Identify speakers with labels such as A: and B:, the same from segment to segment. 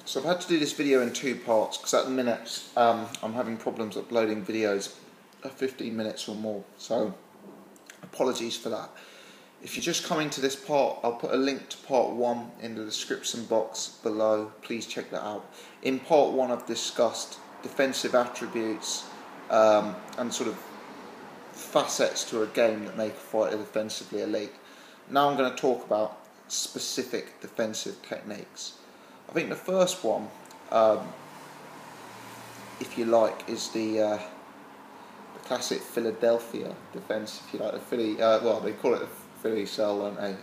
A: So I've had to do this video in two parts because at the minute I'm having problems uploading videos of 15 minutes or more, so apologies for that. If you're just coming to this part, I'll put a link to part 1 in the description box below. Please check that out. In part 1 I've discussed defensive attributes and sort of facets to a game that make a fighter defensively elite. Now I'm going to talk about specific defensive techniques. I think the first one, if you like, is the classic Philadelphia defence, if you like. The Philly, well, they call it the Philly cell, don't they?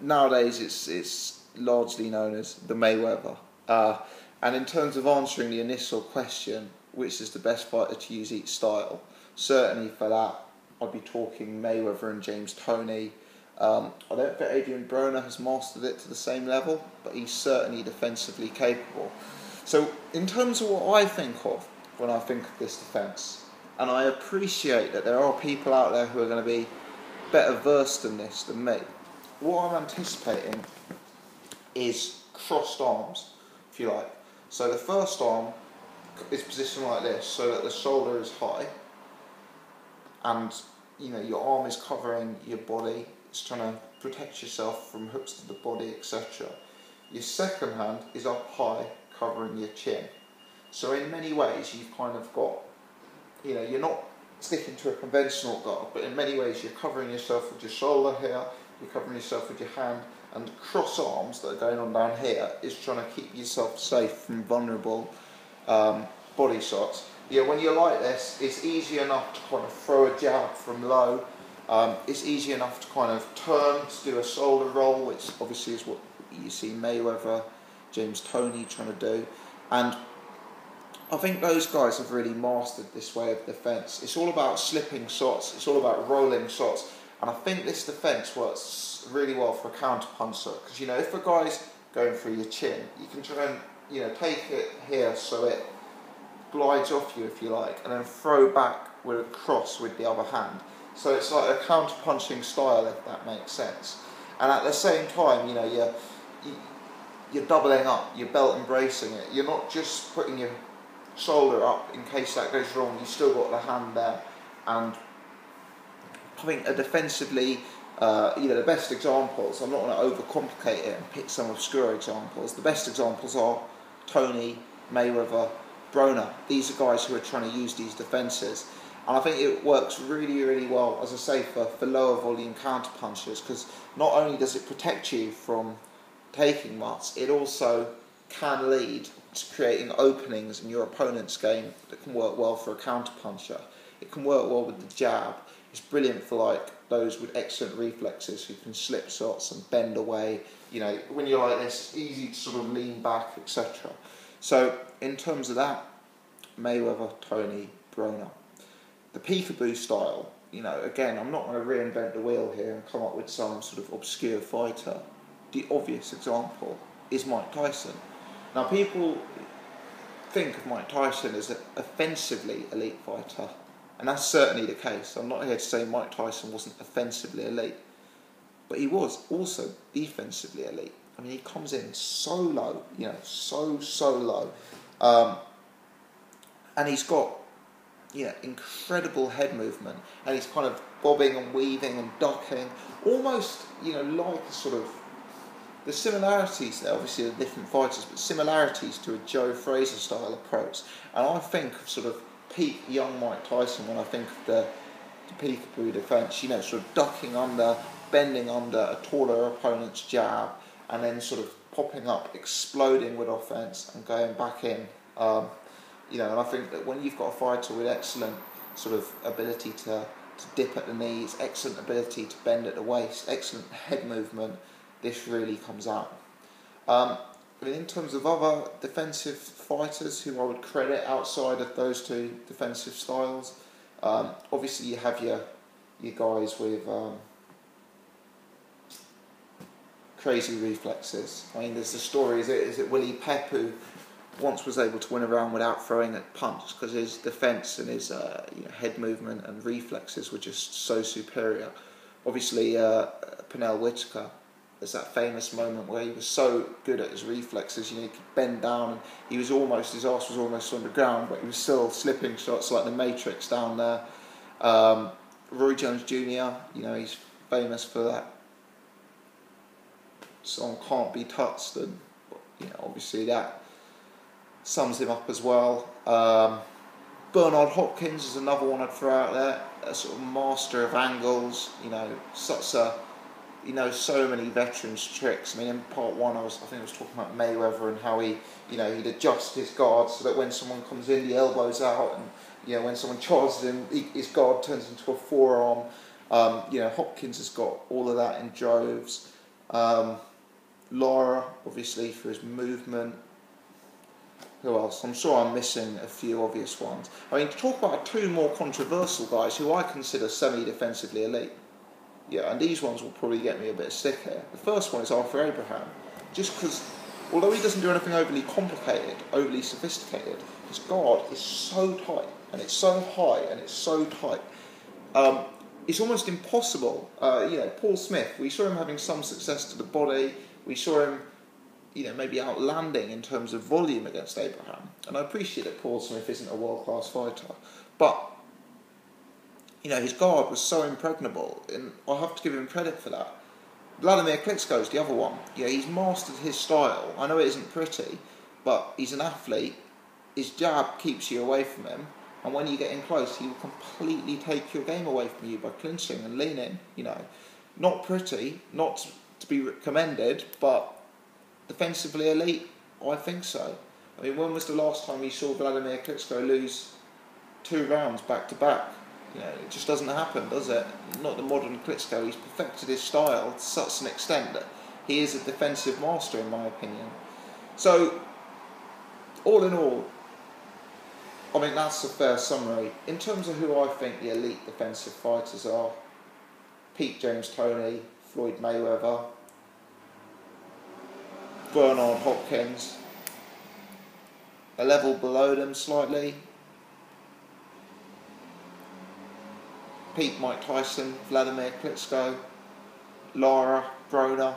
A: Nowadays it's largely known as the Mayweather. And in terms of answering the initial question, which is the best fighter to use each style, certainly for that I'd be talking Mayweather and James Toney. I don't think Adrian Broner has mastered it to the same level, but he's certainly defensively capable. So in terms of what I think of when I think of this defence, and I appreciate that there are people out there who are going to be better versed in this than me, what I'm anticipating is crossed arms, if you like. So the first arm is positioned like this, so that the shoulder is high, and your arm is covering your body. It's trying to protect yourself from hooks to the body, etc. Your second hand is up high, covering your chin. So in many ways you've kind of got, you're not sticking to a conventional guard, but in many ways you're covering yourself with your shoulder here, you're covering yourself with your hand, and the cross arms that are going on down here is trying to keep yourself safe from vulnerable body shots. When you're like this, it's easy enough to kind of throw a jab from low. It's easy enough to kind of turn to do a shoulder roll, which obviously is what you see Mayweather, James Toney trying to do. And I think those guys have really mastered this way of defence. It's all about slipping shots, it's all about rolling shots. And I think this defence works really well for a counter-puncher. Because, if a guy's going through your chin, you can try and, take it here so it glides off you, if you like, and then throw back with a cross with the other hand. So it's like a counter-punching style, if that makes sense. And at the same time, you're doubling up, you're belt embracing it. You're not just putting your shoulder up in case that goes wrong. You've still got the hand there. And I think defensively, the best examples, I'm not going to overcomplicate it and pick some obscure examples. The best examples are Toney, Mayweather, Broner. These are guys who are trying to use these defences. And I think it works really, really well, as I say, for lower volume counter punches, because not only does it protect you from taking much, it also can lead to creating openings in your opponent's game that can work well for a counter puncher. It can work well with the jab. It's brilliant for those with excellent reflexes who can slip shots and bend away. When you're like this, it's easy to sort of lean back, etc. So in terms of that, Mayweather, Toney, Broner. The Peekaboo style, again, I'm not going to reinvent the wheel here and come up with some sort of obscure fighter. The obvious example is Mike Tyson. Now, people think of Mike Tyson as an offensively elite fighter, and that's certainly the case. I'm not here to say Mike Tyson wasn't offensively elite, but he was also defensively elite. I mean, he comes in so low, so low, and he's got incredible head movement, and he's kind of bobbing and weaving and ducking, almost, like a sort of, the similarities there, obviously they're different fighters, but similarities to a Joe Frazier style approach. And I think of sort of peak young Mike Tyson when I think of the Peekaboo defence, sort of ducking under, bending under a taller opponent's jab, and then sort of popping up, exploding with offence and going back in. And I think that when you've got a fighter with excellent sort of ability to dip at the knees, excellent ability to bend at the waist, excellent head movement, this really comes out. In terms of other defensive fighters who I would credit outside of those two defensive styles, obviously you have your guys with crazy reflexes. I mean, there's the story, is it Willie Pep who once was able to win a round without throwing a punch because his defence and his head movement and reflexes were just so superior. Obviously, Pernell Whitaker there's that famous moment where he was so good at his reflexes, you know, he could bend down and he was almost, his arse was almost on the ground, but he was still slipping shots like the Matrix down there. Roy Jones Jr., you know, he's famous for that song Can't Be Touched, and you know, obviously that sums him up as well. Bernard Hopkins is another one I'd throw out there, a sort of master of angles, you know, such a, you know, so many veterans tricks. I mean, in part one, I think I was talking about Mayweather and how he, you know, he'd adjust his guard so that when someone comes in, the elbow's out, and you know, when someone charges him, his guard turns into a forearm. You know, Hopkins has got all of that in droves. Lara, obviously, for his movement. Who else? I'm sure I'm missing a few obvious ones. I mean, to talk about two more controversial guys who I consider semi-defensively elite. Yeah, and these ones will probably get me a bit of stick here. The first one is Arthur Abraham. Just because, although he doesn't do anything overly complicated, overly sophisticated, his guard is so tight, and it's so high, and it's so tight. It's almost impossible. You know, Paul Smith, we saw him having some success to the body. We saw him, you know, maybe outlanding in terms of volume against Abraham. And I appreciate that Paul Smith isn't a world-class fighter. But, you know, his guard was so impregnable, and I have to give him credit for that. Vladimir Klitschko's the other one. Yeah, he's mastered his style. I know it isn't pretty, but he's an athlete. His jab keeps you away from him. And when you get in close, he will completely take your game away from you by clinching and leaning, you know. Not pretty, not to be commended, but defensively elite, I think so. I mean, when was the last time you saw Vladimir Klitschko lose 2 rounds back to back? You know, it just doesn't happen, does it? Not the modern Klitschko. He's perfected his style to such an extent that he is a defensive master, in my opinion. So, all in all, I mean, that's a fair summary. In terms of who I think the elite defensive fighters are, Pete James Toney, Floyd Mayweather, Bernard Hopkins, a level below them slightly, Mike Tyson, Vladimir Klitschko, Lara, Broner,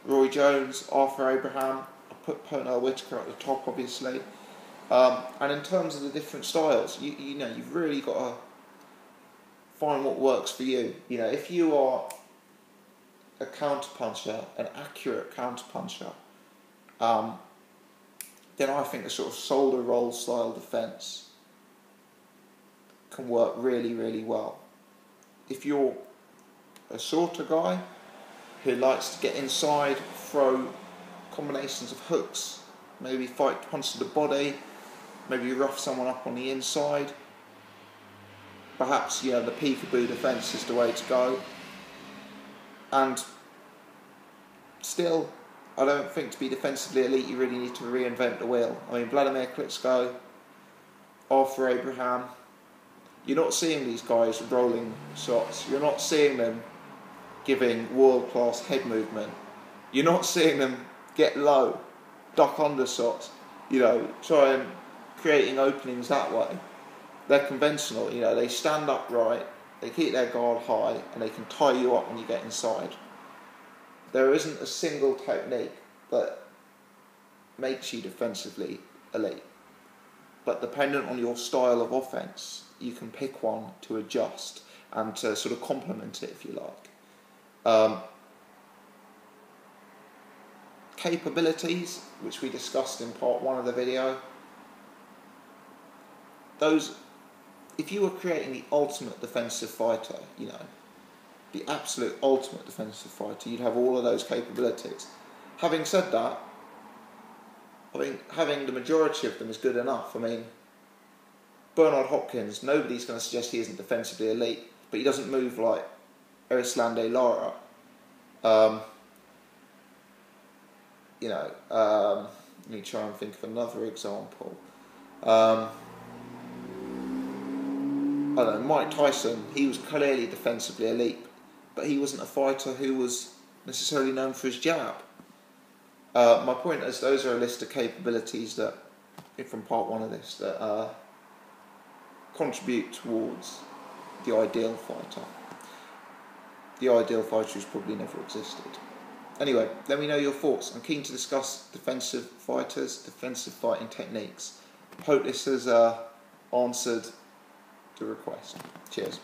A: Roy Jones, Arthur Abraham. I put Pernell Whitaker at the top, obviously. And in terms of the different styles, you know, you've really got to find what works for you. You know, if you are a counterpuncher, an accurate counterpuncher, then I think a sort of shoulder roll style defence can work really, really well. If you're a shorter guy who likes to get inside, throw combinations of hooks, maybe fight punch to the body, maybe rough someone up on the inside, perhaps, you know, the peekaboo defence is the way to go. And still, I don't think to be defensively elite you really need to reinvent the wheel. I mean, Vladimir Klitschko, Arthur Abraham, you're not seeing these guys rolling shots. You're not seeing them giving world-class head movement. You're not seeing them get low, duck under shots, you know, try and creating openings that way. They're conventional, you know, they stand upright, they keep their guard high, and they can tie you up when you get inside. There isn't a single technique that makes you defensively elite. But dependent on your style of offence, you can pick one to adjust and to sort of complement it, if you like. Capabilities, which we discussed in part 1 of the video, those, if you were creating the ultimate defensive fighter, you know, the absolute ultimate defensive fighter, you'd have all of those capabilities. Having said that, I mean, having the majority of them is good enough. I mean, Bernard Hopkins, nobody's going to suggest he isn't defensively elite, but he doesn't move like Erislande Lara. You know, let me try and think of another example. I don't know, Mike Tyson, he was clearly defensively elite, but he wasn't a fighter who was necessarily known for his jab. My point is, those are a list of capabilities that, from part 1 of this, that contribute towards the ideal fighter. The ideal fighter who's probably never existed. Anyway, let me know your thoughts. I'm keen to discuss defensive fighters, defensive fighting techniques. Hope this has answered the request. Cheers.